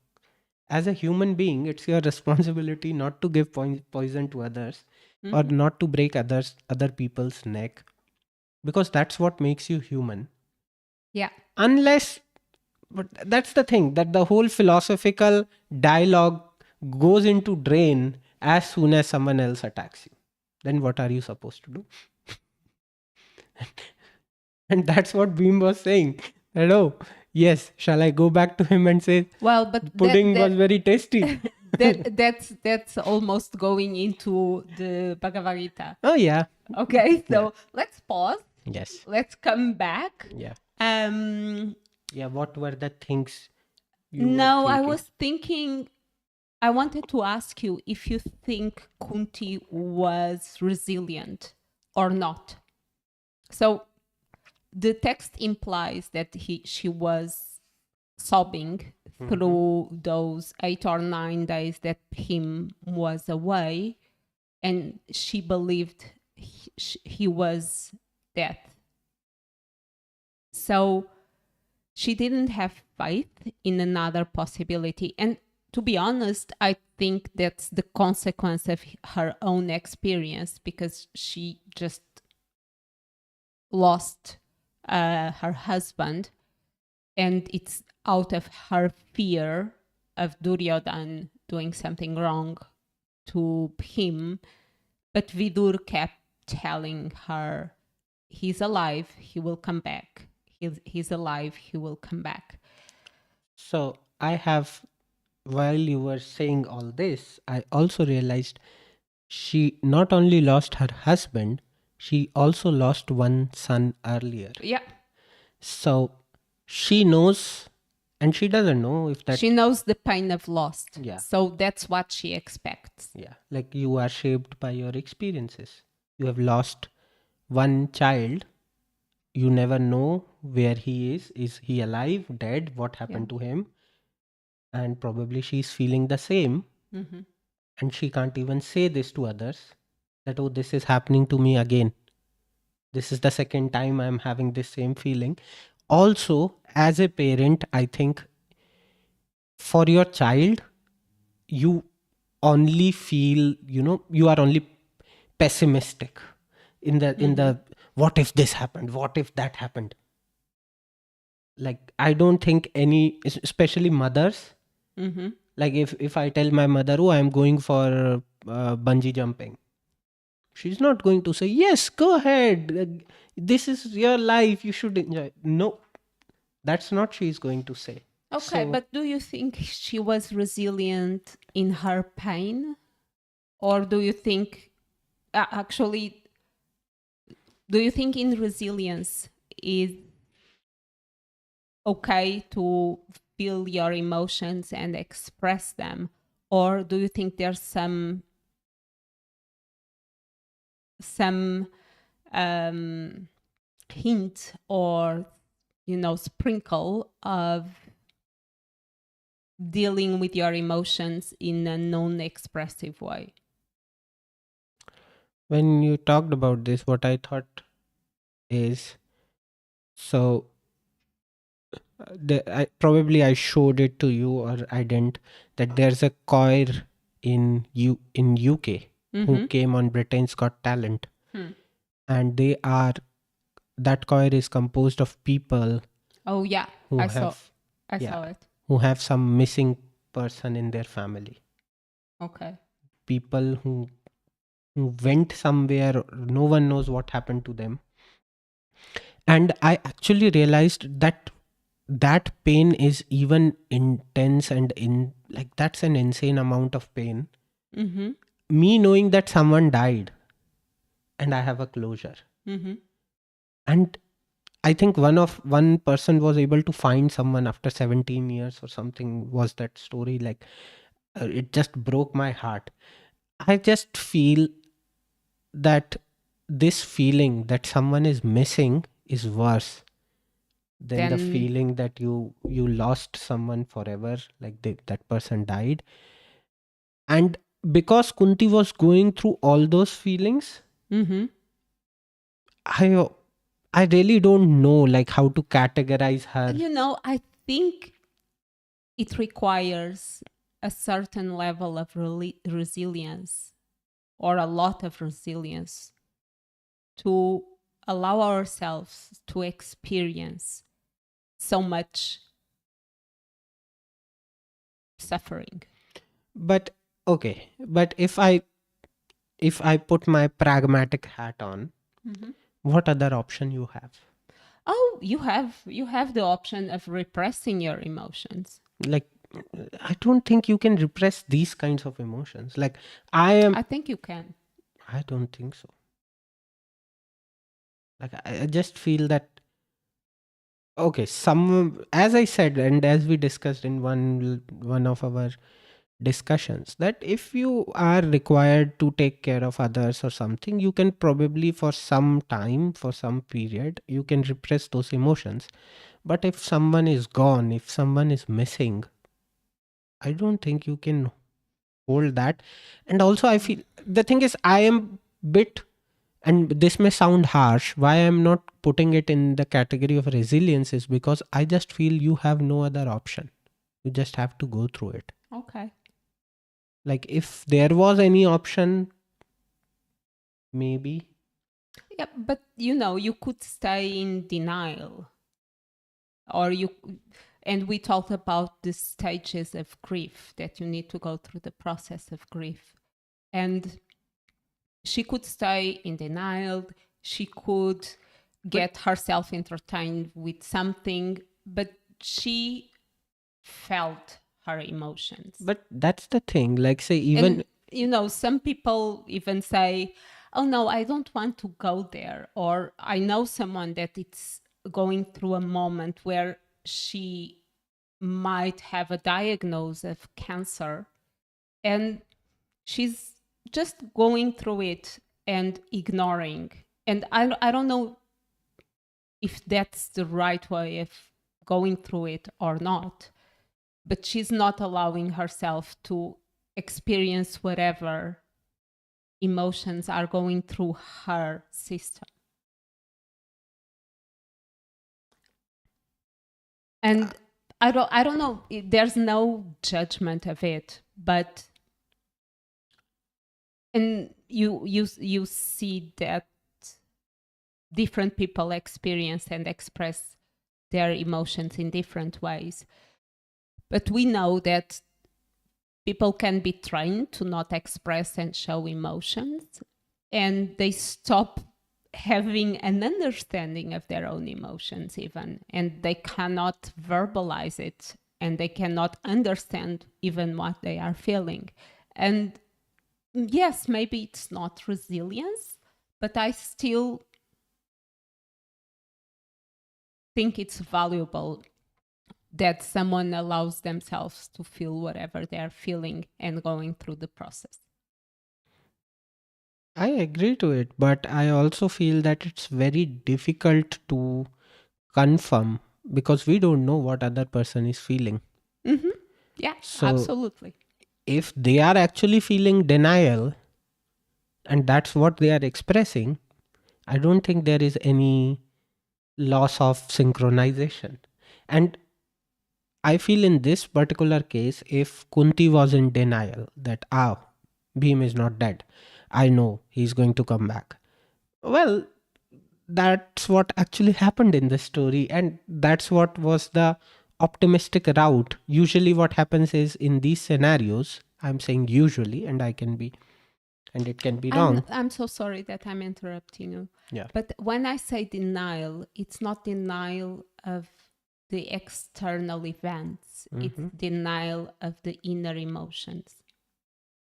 As a human being, it's your responsibility not to give poison to others, or Mm-hmm. not to break other people's neck, because that's what makes you human. Yeah. Unless but that's the thing, that the whole philosophical dialogue goes into drain as soon as someone else attacks you. Then what are you supposed to do? And that's what Beam was saying. Hello, yes, shall I go back to him and say Well, but pudding was very tasty? that's almost going into the Bhagavad Gita. Oh yeah. Okay, so let's pause. Yes. Let's come back. Yeah. Um, Yeah. What were the things you were no, I thinking? was thinking. I wanted to ask you if you think Kunti was resilient or not. So the text implies that she was sobbing through those 8 or 9 days that him was away, and she believed he was dead. So she didn't have faith in another possibility. And to be honest, I think that's the consequence of her own experience, because she just lost her husband, and it's out of her fear of Duryodhan doing something wrong to him. But Vidur kept telling her, he's alive, he will come back. He's alive, he will come back. So I have, while you were saying all this, I also realized she not only lost her husband, she also lost one son earlier. Yeah. So she knows, and she doesn't know if that. She knows the pain of loss. Yeah. So that's what she expects. Yeah, like you are shaped by your experiences. You have lost one child. You never know where he is. Is he alive, dead? What happened to him? And probably she's feeling the same. And she can't even say this to others, that, oh, this is happening to me again. This is the second time I'm having this same feeling. Also, as a parent, I think for your child, you only feel, you are only pessimistic in the what if this happened, what if that happened. Like, I don't think any, especially mothers, like if I tell my mother, oh, I'm going for bungee jumping, she's not going to say, yes, go ahead, this is your life, you should enjoy. No, that's not she's going to say. Okay, but do you think she was resilient in her pain? Or do you think, actually, do you think in resilience is okay to feel your emotions and express them? Or do you think there's some hint or sprinkle of dealing with your emotions in a non-expressive way? When you talked about this, what I thought is, so probably I showed it to you, or I didn't, that there's a choir in UK who came on Britain's Got Talent, and that choir is composed of people Oh yeah, who I have saw it. who have some missing person in their family. Okay. People who went somewhere, no one knows what happened to them. And I actually realized that pain is even intense, and in like that's an insane amount of pain. Me knowing that someone died and I have a closure. And I think one person was able to find someone after 17 years or something, was that story. Like, it just broke my heart. I just feel that this feeling that someone is missing is worse than the feeling that you lost someone forever, like that person died. And because Kunti was going through all those feelings, I really don't know, like, how to categorize her. I think it requires a certain level of resilience, or a lot of resilience, to allow ourselves to experience so much suffering. But okay, but if I put my pragmatic hat on, Mhm. what other option you have? Oh, you have the option of repressing your emotions. Like, I don't think you can repress these kinds of emotions. Like, I am, I think you can. I don't think so. Like, I just feel that, okay, some, as I said, and as we discussed in one of our discussions, that if you are required to take care of others or something, you can probably for some time, for some period, you can repress those emotions. But if someone is gone, if someone is missing, I don't think you can hold that. And also, I feel the thing is, I am bit, and this may sound harsh, why I'm not putting it in the category of resilience is because I just feel you have no other option. You just have to go through it. Okay. Like, if there was any option, maybe. Yeah, but you could stay in denial, or and we talked about the stages of grief that you need to go through the process of grief. And she could stay in denial, she could But get herself entertained with something, but she felt her emotions. but that's the thing. Like, say, And even some people even say, oh no, I don't want to go there, or I know someone that it's going through a moment where she might have a diagnosis of cancer, and she's just going through it and ignoring. And I don't know if that's the right way of going through it or not, but she's not allowing herself to experience whatever emotions are going through her system. And I don't know, there's no judgment of it, but and you see that different people experience and express their emotions in different ways. But we know that people can be trained to not express and show emotions, and they stop having an understanding of their own emotions, even, and they cannot verbalize it, and they cannot understand even what they are feeling. And yes, maybe it's not resilience, but I still think it's valuable that someone allows themselves to feel whatever they're feeling and going through the process. I agree to it, but I also feel that it's very difficult to confirm because we don't know what other person is feeling. Mm-hmm. Yeah, So absolutely. if they are actually feeling denial and that's what they are expressing, I don't think there is any loss of synchronization. And I feel in this particular case, if Kunti was in denial that, Bheem is not dead, I know he's going to come back. Well, that's what actually happened in the story, and that's what was the optimistic route. Usually, what happens is in these scenarios, I'm saying usually, and I can be, and it can be wrong. I'm so sorry that I'm interrupting you. Yeah. But when I say denial, it's not denial of the external events. It's hmm denial of the inner emotions.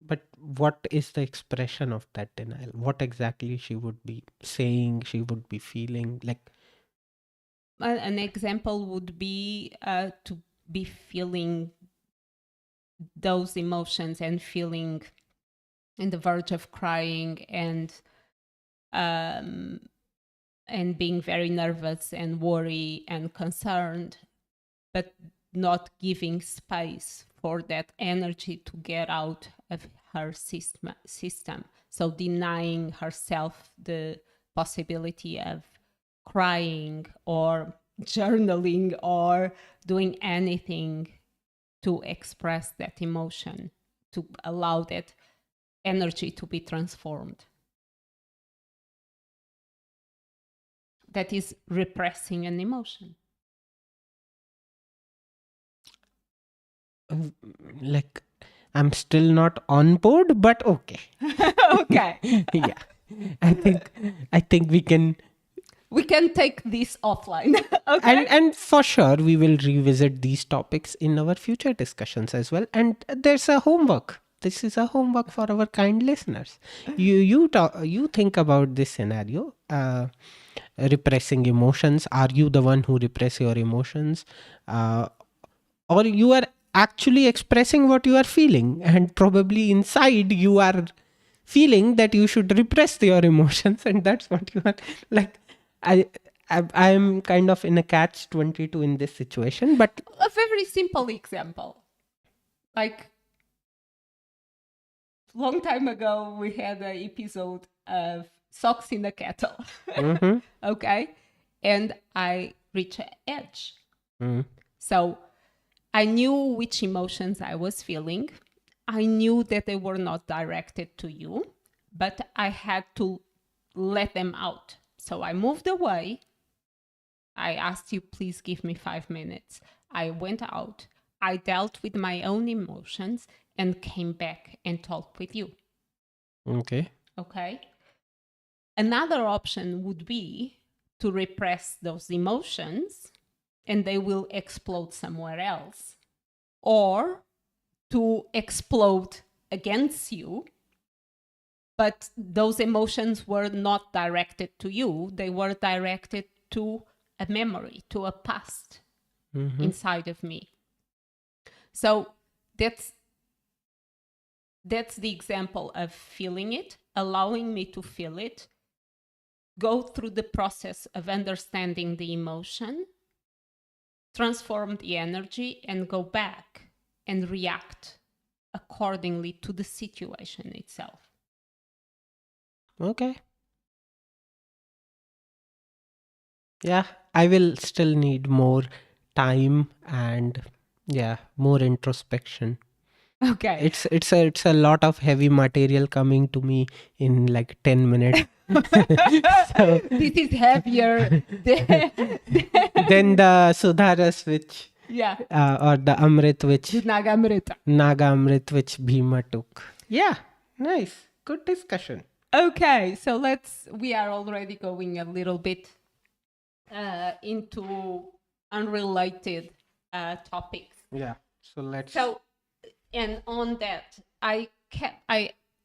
But what is the expression of that denial? What exactly she would be saying, she would be feeling? Like, An example would be to be feeling those emotions and feeling in the verge of crying, um, and being very nervous and worry and concerned, but not giving space for that energy to get out of her system. So denying herself the possibility of crying or journaling or doing anything to express that emotion, to allow that energy to be transformed. That is repressing an emotion. Mm, like, I'm still not on board, but okay. Okay. Yeah. I think we can, We can take this offline. Okay. and for sure we will revisit these topics in our future discussions as well. And there's a homework. This is a homework for our kind listeners. You think about this scenario. Repressing emotions. Are you the one who repress your emotions? Uh, or you are actually expressing what you are feeling, and probably inside you are feeling that you should repress your emotions, and that's what you are like. I am kind of in a catch 22 in this situation, but A very simple example. Like, long time ago, we had an episode of Socks in the Kettle. mhm, Okay. And I reached an edge. mm, So I knew which emotions I was feeling. I knew that they were not directed to you, but I had to let them out. So I moved away. I asked you, please give me 5 minutes. I went out. I dealt with my own emotions and came back and talked with you. okay, Okay. Another option would be to repress those emotions and they will explode somewhere else, or to explode against you, but those emotions were not directed to you, they were directed to a memory, to a past mhm, inside of me. So that's the example of feeling it, allowing me to feel it, go through the process of understanding the emotion, transform the energy, and go back and react accordingly to the situation itself. okay. Yeah, I will still need more time and, yeah, more introspection. Okay. It's a lot of heavy material coming to me in like 10 minutes. So This is heavier than, then the Sudharas which yeah, or the Amrit which the Nagamrita. Naga Amrit which Bheema took. Yeah, nice. Good discussion. Okay, so we are already going a little bit into unrelated topics. Yeah. So let's. So, and on that, I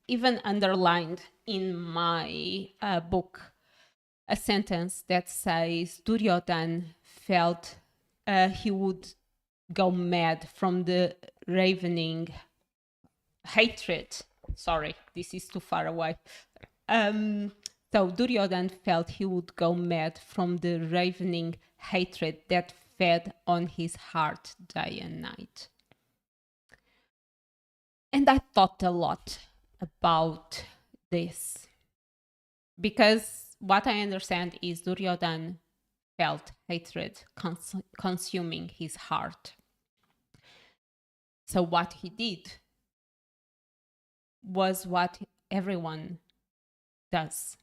even underlined in my book a sentence that says Duryodhan felt he would go mad from the ravening hatred. Sorry, this is too far away. So Duryodhan felt he would go mad from the ravening hatred that fed on his heart day and night. And I thought a lot about this because what I understand is Duryodhan felt hatred consuming his heart. So what he did was what everyone does,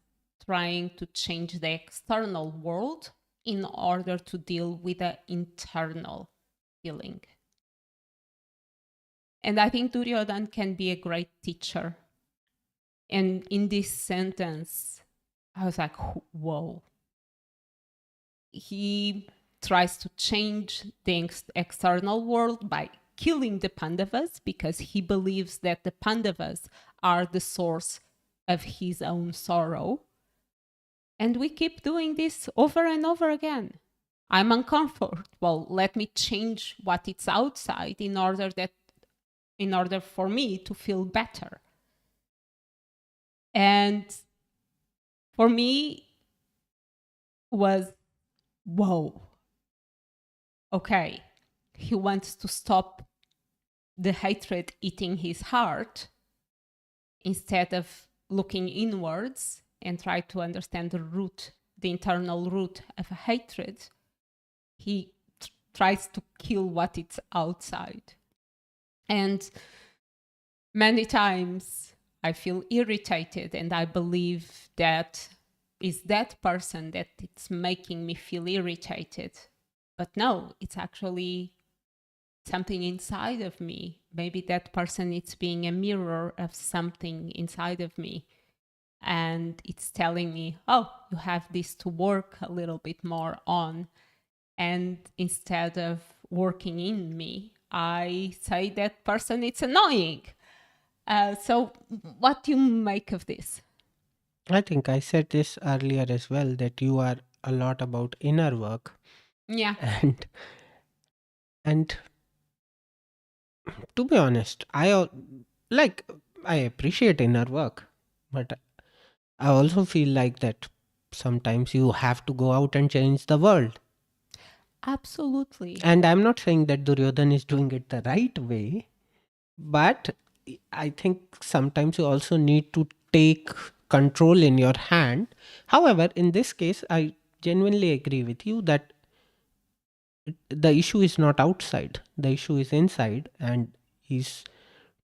trying to change the external world in order to deal with the internal feeling. And I think Duryodhan can be a great teacher. And in this sentence, I was like, whoa. He tries to change the external world by killing the Pandavas because he believes that the Pandavas are the source of his own sorrow. And we keep doing this over and over again. I'm uncomfortable. Let me change what is outside in order for me to feel better. And for me was, whoa. Okay, he wants to stop the hatred eating his heart instead of looking inwards and try to understand the internal root of a hatred. He tries to kill what is outside. And many times I feel irritated and I believe that is that person that it's making me feel irritated. But no, it's something inside of me. Maybe that person is being a mirror of something inside of me. And it's telling me, oh, you have this to work a little bit more on. And instead of working in me, I say that person it's annoying. So what do you make of this? I think I said this earlier as well, that you are a lot about inner work. Yeah. and and to be honest, like I appreciate inner work, but I also feel like that sometimes you have to go out and change the world. Absolutely. And I'm not saying that Duryodhan is doing it the right way, but I think sometimes you also need to take control in your hand. However, in this case, I genuinely agree with you that the issue is not outside, the issue is inside, and he's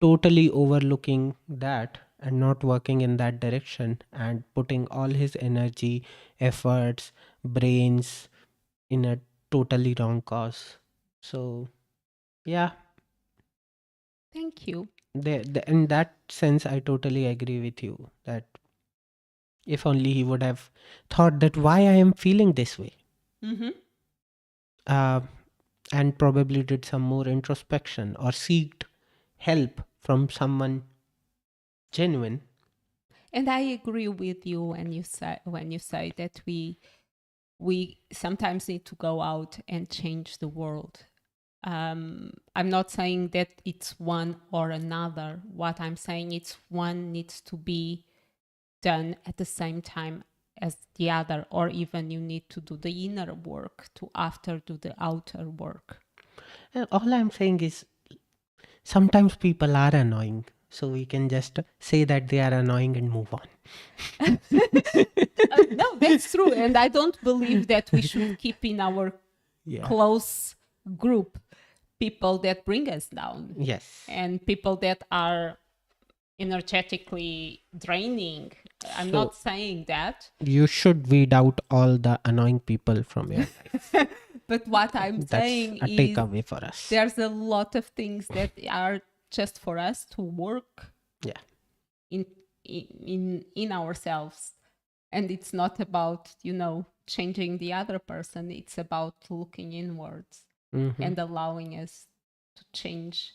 totally overlooking that and not working in that direction and putting all his energy, efforts, brains in a totally wrong cause. So, yeah, Thank you. in that sense, I totally agree with you that if only he would have thought that why I am feeling this way, Mm-hmm. uh, and probably did some more introspection or seeked help from someone genuine. And I agree with you when you say that we sometimes need to go out and change the world. I'm not saying that it's one or another. What I'm saying is one needs to be done at the same time as the other, or even you need to do the inner work to after do the outer work. All I'm saying is sometimes people are annoying. So we can just say that they are annoying and move on. No, that's true. And I don't believe that we should keep in our Yeah. close group people that bring us down Yes. and people that are energetically draining. I'm So not saying that. you should weed out all the annoying people from your life. But what I'm That's saying a is takeaway for us. there's a lot of things that are just for us to work Yeah. in in ourselves, and it's not about changing the other person. It's about looking inwards Mm-hmm. and allowing us to change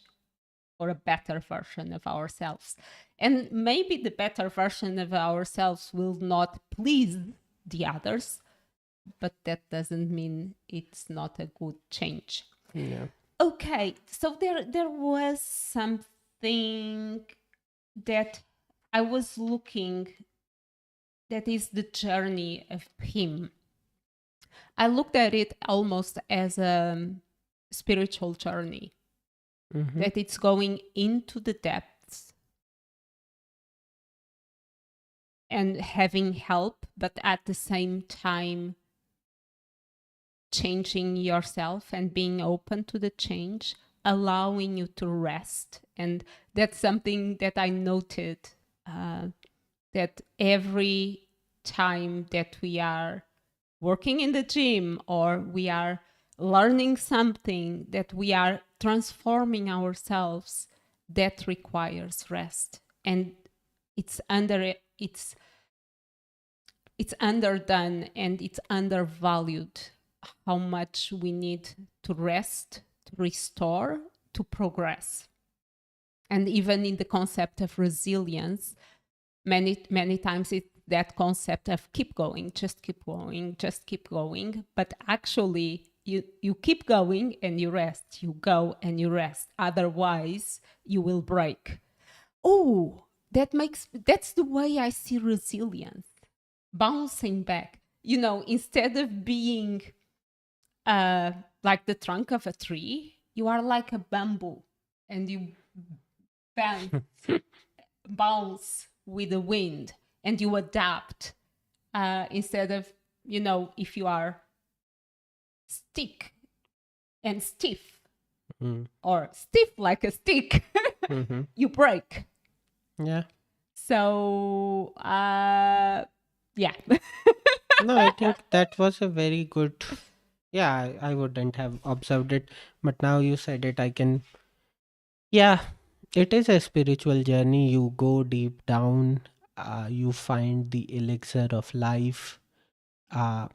for a better version of ourselves. And maybe the better version of ourselves will not please the others, but that doesn't mean it's not a good change. Yeah. Okay, so there was something that I was looking, that is the journey of him. I looked at it almost as a spiritual journey, Mm-hmm. that it's going into the depths and having help, but at the same time changing yourself and being open to the change, allowing you to rest. And that's something that I noted, that every time that we are working in the gym or we are learning something, that we are transforming ourselves, that requires rest. And it's underdone and it's undervalued how much we need to rest, to restore, to progress. And even in the concept of resilience, many times it's that concept of keep going, just keep going, just keep going. But actually, you keep going and you rest, you go and you rest. Otherwise, you will break. Oh, that's the way I see resilience, bouncing back. Instead of being like the trunk of a tree, you are like a bamboo, and you bounce, bounce with the wind, and you adapt. Instead of, if you are stick and stiff, or stiff like a stick, Mm-hmm. you break. Yeah. So, yeah. No, I think that was a very good Yeah, I wouldn't have observed it, but now you said it, I can. Yeah, it is a spiritual journey. You go deep down, you find the elixir of life. Uh,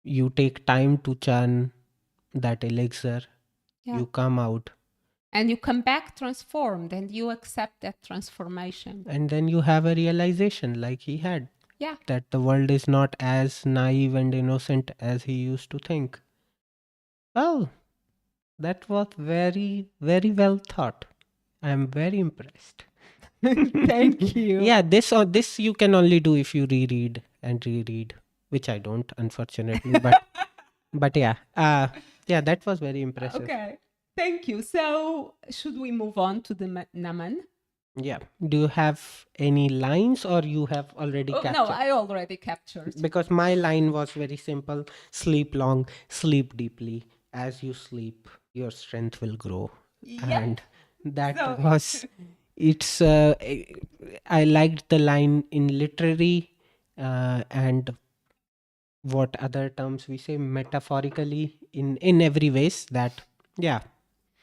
you take time to churn that elixir. Yeah. You come out, And you come back transformed and you accept that transformation. and then you have a realization like he had, Yeah. that the world is not as naive and innocent as he used to think. Well, that was very, very well thought. I'm very impressed. Thank you. Yeah, this you can only do if you reread and reread, which I don't, unfortunately. But yeah, yeah, that was very impressive. Okay. Thank you. So, should we move on to the Naman? Yeah. Do you have any lines, or you have already Oh, no, captured? I already captured. Because my line was very simple: sleep long, sleep deeply. As you sleep, your strength will grow. Yeah. And that So- was, it's, I liked the line in literary, and what other terms we say, metaphorically, in every ways, that, yeah,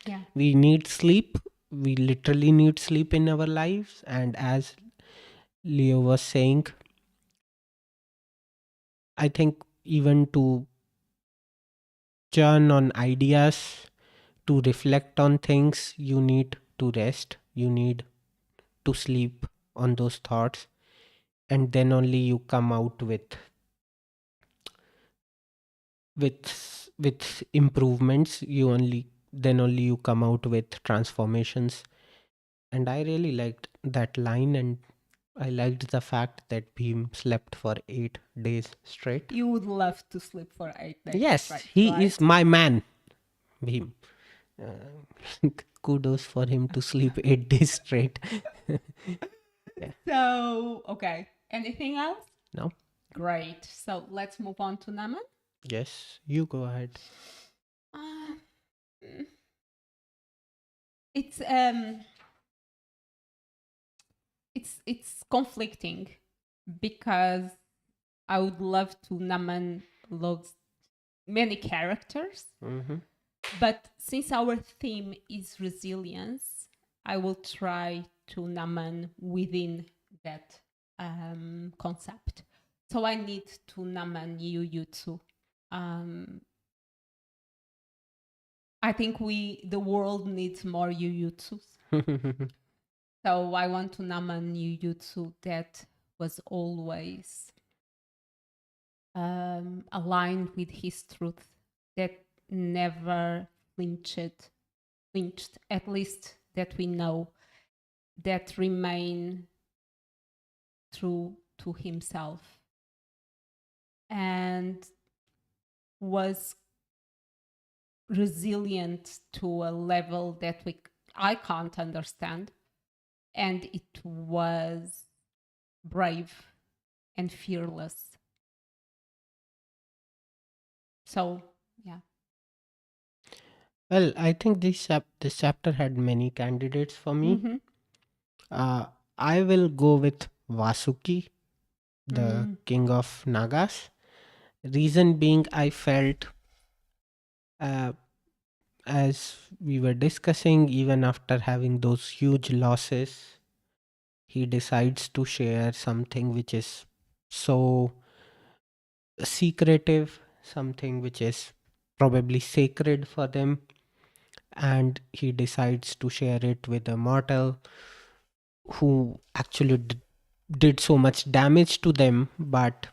Yeah. we need sleep. We literally need sleep in our lives. And as Leo was saying, I think even to churn on ideas, to reflect on things, you need to rest, you need to sleep on those thoughts, and then only you come out with improvements. You only Then only you come out with transformations. And I really liked that line, and I liked the fact that Bhim slept for 8 days straight. You would love to sleep for 8 days. Yes, Right, he right? is my man, Bhim. Kudos for him to sleep 8 days straight. So, okay. Anything else? No? Great. So, let's move on to Naman. Yes, you go ahead. Uh, it's um it's conflicting because I would love to Naman loves many characters, but since our theme is resilience, I will try to Naman within that concept. So I need to Naman you too. I think the world needs more Yuyutsus. So I want to Naman Yuyutsu that was always aligned with his truth, that never flinched, at least that we know, that remain true to himself and was resilient to a level that I can't understand. And it was brave and fearless. So, yeah. Well, I think this chapter had many candidates for me. I will go with Vasuki, the king of Nagas. Reason being, I felt, uh, as we were discussing, even after having those huge losses, he decides to share something which is so secretive, something which is probably sacred for them, and he decides to share it with a mortal who actually did so much damage to them. But,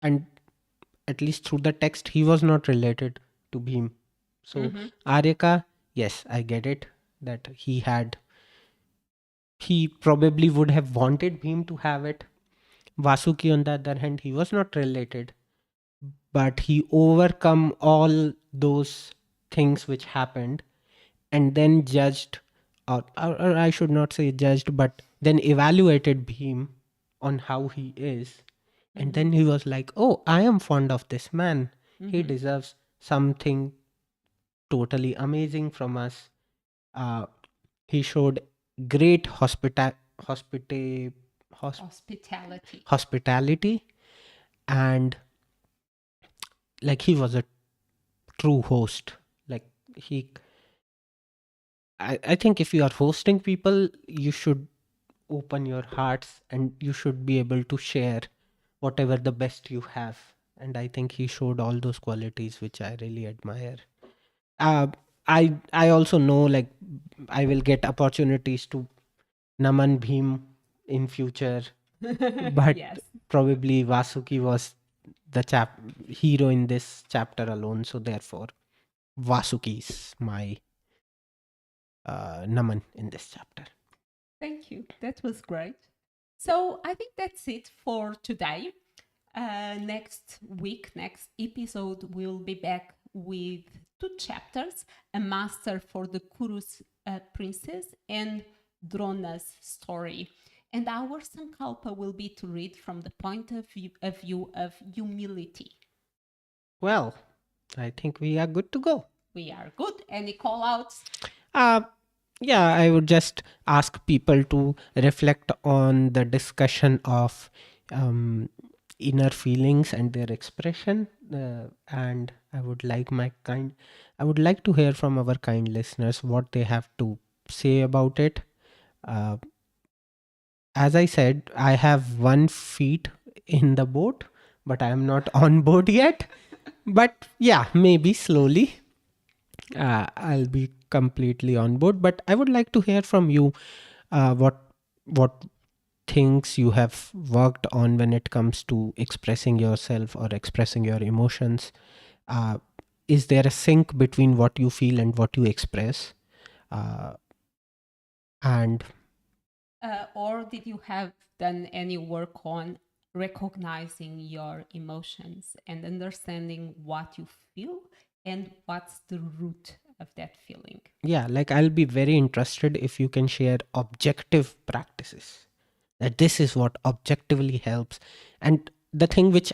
and at least through the text, he was not related to Bhim. So Aryaka, yes, I get it, that he probably would have wanted Bhim to have it. Vasuki, on the other hand, he was not related, but he overcome all those things which happened, and then judged, or I should not say judged, but then evaluated Bhim on how he is. And then he was like, oh, I am fond of this man. He deserves something totally amazing from us. Uh, he showed great hospitality, and like he was a true host. Like he, I think if you are hosting people, you should open your hearts and you should be able to share whatever the best you have. And I think he showed all those qualities which I really admire. uh, I also know, like, I will get opportunities to naman bhim in future, but Yes. probably Vasuki was the hero in this chapter alone, so therefore Vasuki is my naman in this chapter. Thank you. That was great. So I think that's it for today. Next week, next episode, we'll be back with two chapters: a master for the Kurus princess and Drona's story. And our sankalpa will be to read from the point view of humility. Well, I think we are good to go. We are good. Any call outs? uh, yeah, I would just ask people to reflect on the discussion of inner feelings and their expression, and I would like to hear from our kind listeners what they have to say about it. uh, as I said, I have 1 feet in the boat, but I am not on board yet. But yeah, maybe slowly I'll be completely on board. But I would like to hear from you, what things you have worked on when it comes to expressing yourself or expressing your emotions. uh, is there a sync between what you feel and what you express? uh, and Or did you have done any work on recognizing your emotions and understanding what you feel and what's the root of that feeling? yeah, like, I'll be very interested if you can share objective practices, that this is what objectively helps, and the thing which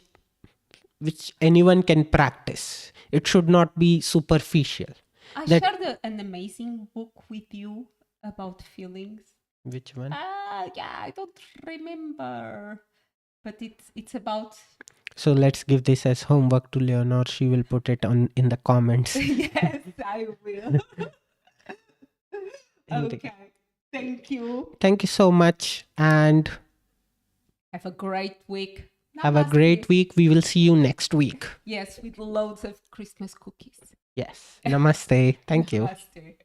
anyone can practice. It should not be superficial. I That shared an amazing book with you about feelings. which one? Yeah, I don't remember, but it's about So let's give this as homework to Leonor. She will put it on in the comments. yes, I will. In the- Okay. Thank you. Thank you so much and Have a great week. have a Namaste. great week. We will see you next week. Yes, with loads of Christmas cookies. Yes. Namaste. Thank you. Namaste.